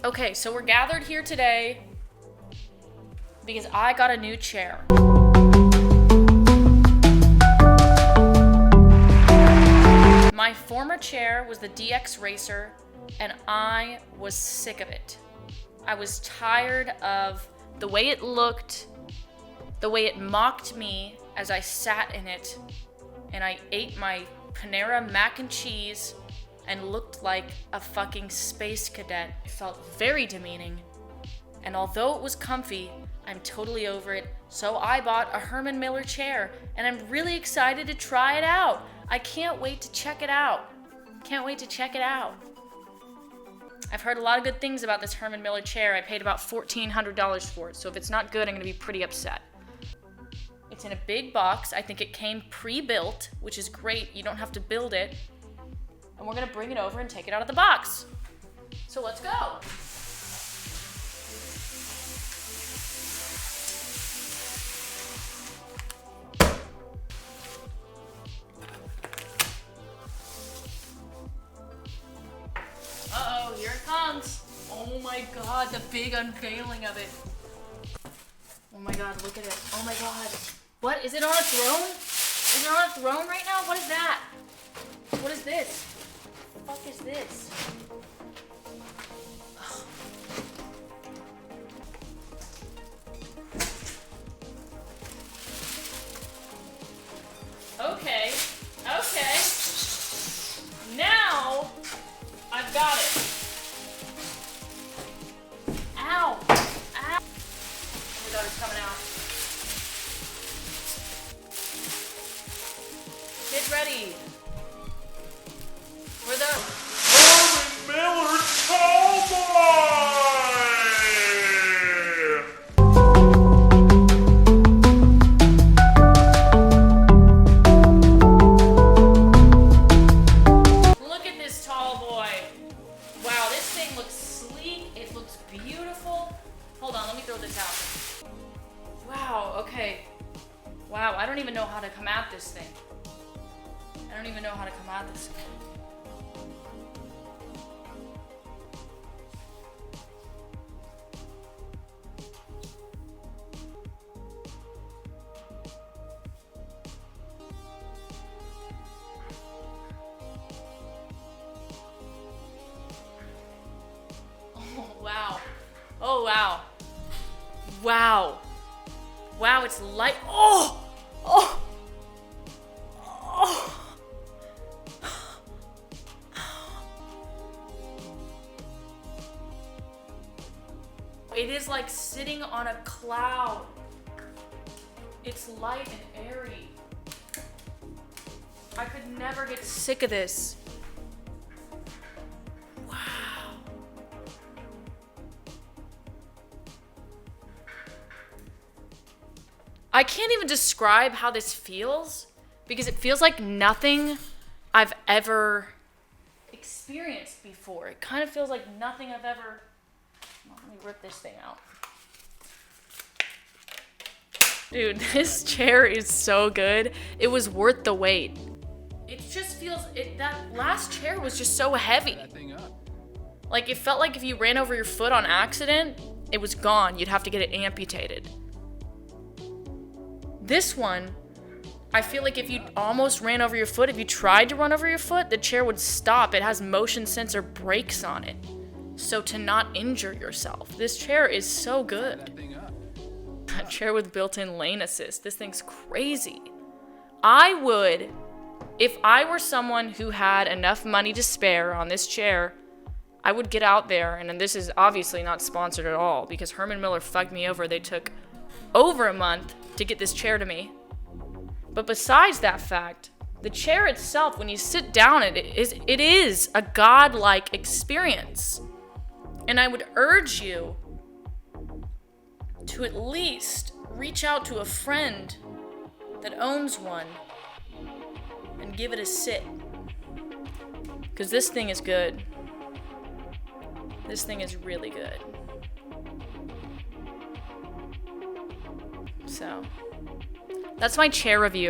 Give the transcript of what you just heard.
Okay, so we're gathered here today because I got a new chair. My former chair was the DX Racer, and I was sick of it. I was tired of the way it looked, the way it mocked me as I sat in it, and I ate my Panera mac and cheese and looked like a fucking space cadet. It felt very demeaning. And although it was comfy, I'm totally over it. So I bought a Herman Miller chair, and I'm really excited to try it out. I can't wait to check it out. I've heard a lot of good things about this Herman Miller chair. I paid about $1,400 for it, so if it's not good, I'm gonna be pretty upset. It's in a big box. I think it came pre-built, which is great. You don't have to build it. And we're gonna bring it over and take it out of the box. So let's go. Uh-oh, here it comes. Oh my God, the big unveiling of it. Oh my God, look at it. Oh my God. What, is it on a throne? Is it on a throne right now? What is that? What is this? What the fuck is this? Okay. Now, I've got it. Ow. Oh my God, it's coming out. Get ready. We're the Herman Miller Cowboy! Look at this tall boy. Wow, this thing looks sleek. It looks beautiful. Hold on, let me throw this out. Wow, okay. Wow, I don't even know how to come at this thing. Oh, wow. Wow, it's light. Oh! It is like sitting on a cloud. It's light and airy. I could never get sick of this. Wow. I can't even describe how this feels because it feels like nothing I've ever experienced before. It kind of feels like nothing I've ever... Let me rip this thing out. Dude, this chair is so good. It was worth the wait. It just feels... that last chair was just so heavy. Like, it felt like if you ran over your foot on accident, it was gone. You'd have to get it amputated. This one, I feel like if you almost ran over your foot, if you tried to run over your foot, the chair would stop. It has motion sensor brakes on it. So to not injure yourself. This chair is so good. A chair with built-in lane assist. This thing's crazy. I would, if I were someone who had enough money to spare on this chair, I would get out there, and this is obviously not sponsored at all because Herman Miller fucked me over. They took over a month to get this chair to me. But besides that fact, the chair itself, when you sit down, it is a godlike experience. And I would urge you to at least reach out to a friend that owns one and give it a sit. Because this thing is good. This thing is really good. So, that's my chair review.